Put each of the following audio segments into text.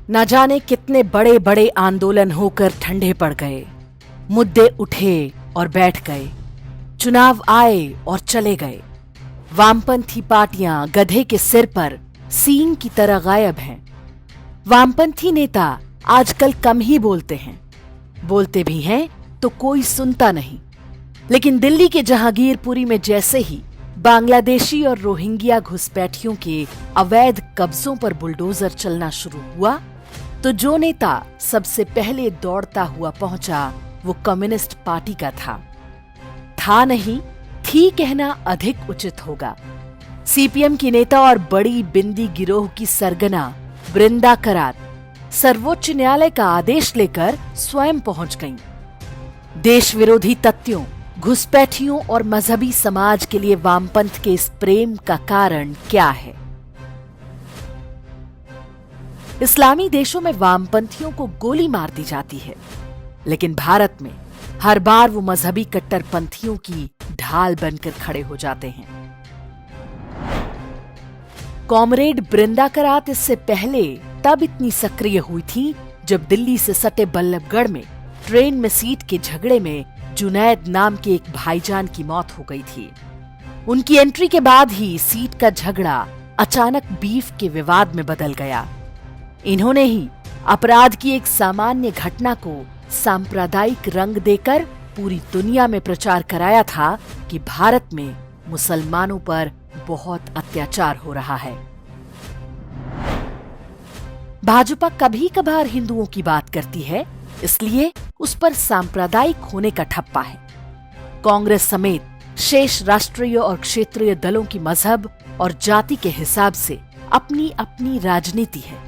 न जाने कितने बड़े बड़े आंदोलन होकर ठंडे पड़ गए, मुद्दे उठे और बैठ गए, चुनाव आए और चले गए। वामपंथी पार्टियां गधे के सिर पर सींग की तरह गायब हैं। वामपंथी नेता आजकल कम ही बोलते हैं, बोलते भी हैं तो कोई सुनता नहीं। लेकिन दिल्ली के जहांगीरपुरी में जैसे ही बांग्लादेशी और रोहिंग्या घुसपैठियों के अवैध कब्जों पर बुलडोजर चलना शुरू हुआ, तो जो नेता सबसे पहले दौड़ता हुआ पहुंचा वो कम्युनिस्ट पार्टी का था नहीं, थी कहना अधिक उचित होगा। सीपीएम की नेता और बड़ी बिंदी गिरोह की सरगना बृंदा करात सर्वोच्च न्यायालय का आदेश लेकर स्वयं पहुंच गईं। देश विरोधी तत्वों, घुसपैठियों और मजहबी समाज के लिए वामपंथ के इस प्रेम का कारण क्या है? इस्लामी देशों में वामपंथियों को गोली मार दी जाती है, लेकिन भारत में हर बार वो मजहबी कट्टरपंथियों की ढाल बनकर खड़े हो जाते हैं। कॉमरेड बृंदा करात इससे पहले तब इतनी सक्रिय हुई थी जब दिल्ली से सटे बल्लभगढ़ में ट्रेन में सीट के झगड़े में जुनैद नाम के एक भाईजान की मौत हो गई थी। उनकी एंट्री के बाद ही सीट का झगड़ा अचानक बीफ के विवाद में बदल गया। इन्होंने ही अपराध की एक सामान्य घटना को सांप्रदायिक रंग देकर पूरी दुनिया में प्रचार कराया था कि भारत में मुसलमानों पर बहुत अत्याचार हो रहा है। भाजपा कभी कभार हिंदुओं की बात करती है, इसलिए उस पर सांप्रदायिक होने का ठप्पा है। कांग्रेस समेत शेष राष्ट्रीय और क्षेत्रीय दलों की मजहब और जाति के हिसाब से अपनी अपनी राजनीति है।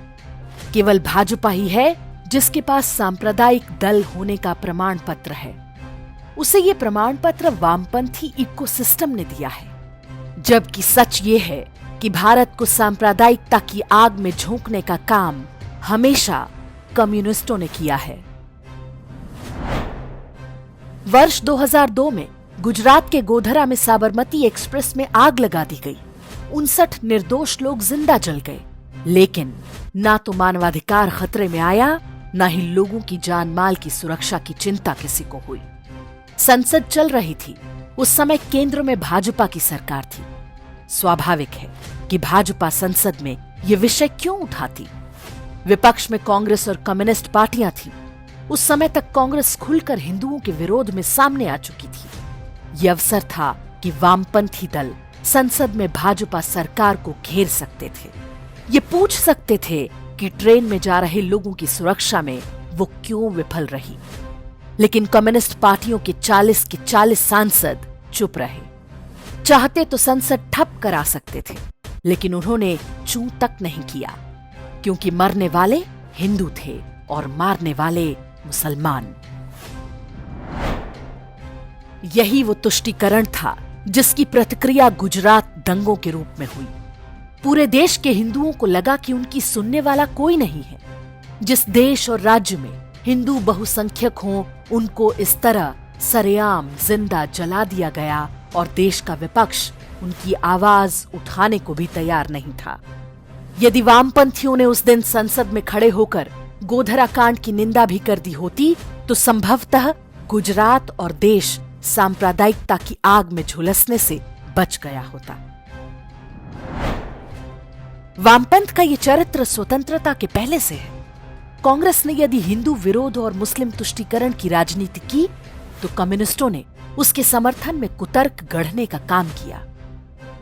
केवल भाजपा ही है जिसके पास सांप्रदायिक दल होने का प्रमाण पत्र है। उसे ये प्रमाण पत्र वामपंथी इकोसिस्टम ने दिया है। जबकि सच ये है कि भारत को सांप्रदायिकता की आग में झोंकने का काम हमेशा कम्युनिस्टों ने किया है। वर्ष 2002 में गुजरात के गोधरा में साबरमती एक्सप्रेस में आग लगा दी गई। 59 निर्दोष लोग जिंदा जल गए, लेकिन ना तो मानवाधिकार खतरे में आया, ना ही लोगों की जान माल की सुरक्षा की चिंता किसी को हुई। संसद चल रही थी। उस समय केंद्र में भाजपा की सरकार थी। स्वाभाविक है कि भाजपा संसद में ये विषय क्यों उठाती। विपक्ष में कांग्रेस और कम्युनिस्ट पार्टियां थीं। उस समय तक कांग्रेस खुलकर हिंदुओं के विरोध में सामने आ चुकी थी। यह अवसर था कि वामपंथी दल संसद में भाजपा सरकार को घेर सकते थे। ये पूछ सकते थे कि ट्रेन में जा रहे लोगों की सुरक्षा में वो क्यों विफल रही। लेकिन कम्युनिस्ट पार्टियों के 40 के 40 सांसद चुप रहे। चाहते तो संसद ठप करा सकते थे, लेकिन उन्होंने चूं तक नहीं किया, क्योंकि मरने वाले हिंदू थे और मारने वाले मुसलमान। यही वो तुष्टीकरण था जिसकी प्रतिक्रिया गुजरात दंगों के रूप में हुई। पूरे देश के हिंदुओं को लगा कि उनकी सुनने वाला कोई नहीं है। जिस देश और राज्य में हिंदू बहुसंख्यक हों, उनको इस तरह सरेआम जिंदा जला दिया गया और देश का विपक्ष उनकी आवाज उठाने को भी तैयार नहीं था। यदि वामपंथियों ने उस दिन संसद में खड़े होकर गोधरा कांड की निंदा भी कर दी होती, तो संभवतः गुजरात और देश सांप्रदायिकता की आग में झुलसने से बच गया होता। वामपंथ का ये चरित्र स्वतंत्रता के पहले से है। कांग्रेस ने यदि हिंदू विरोध और मुस्लिम तुष्टीकरण की राजनीति की, तो कम्युनिस्टों ने उसके समर्थन में कुतर्क गढ़ने का काम किया।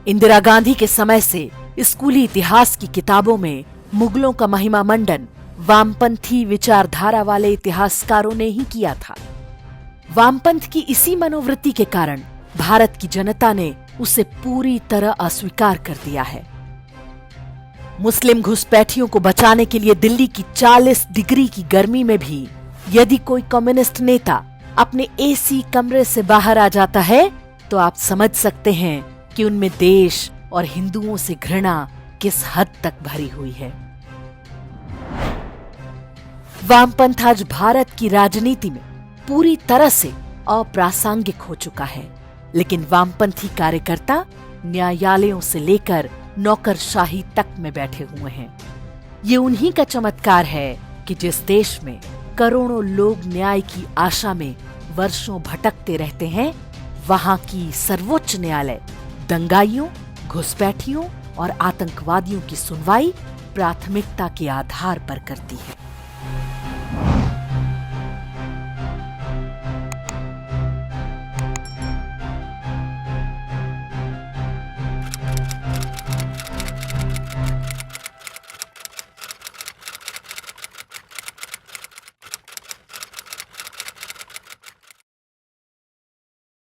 इंदिरा गांधी के समय से स्कूली इतिहास की किताबों में मुगलों का महिमा मंडन वामपंथी विचारधारा वाले इतिहासकारों ने ही किया था। वामपंथ की इसी मनोवृत्ति के कारण भारत की जनता ने उसे पूरी तरह अस्वीकार कर दिया है। मुस्लिम घुसपैठियों को बचाने के लिए दिल्ली की 40 डिग्री की गर्मी में भी यदि कोई कम्युनिस्ट नेता अपने एसी कमरे से बाहर आ जाता है, तो आप समझ सकते हैं कि उनमें देश और हिंदुओं से घृणा किस हद तक भरी हुई है। वामपंथ आज भारत की राजनीति में पूरी तरह से अप्रासंगिक हो चुका है, लेकिन वामपंथी कार्यकर्ता न्यायालयों से लेकर नौकरशाही तक में बैठे हुए हैं। ये उन्हीं का चमत्कार है कि जिस देश में करोड़ों लोग न्याय की आशा में वर्षों भटकते रहते हैं, वहां की सर्वोच्च न्यायालय दंगाइयों, घुसपैठियों और आतंकवादियों की सुनवाई प्राथमिकता के आधार पर करती है।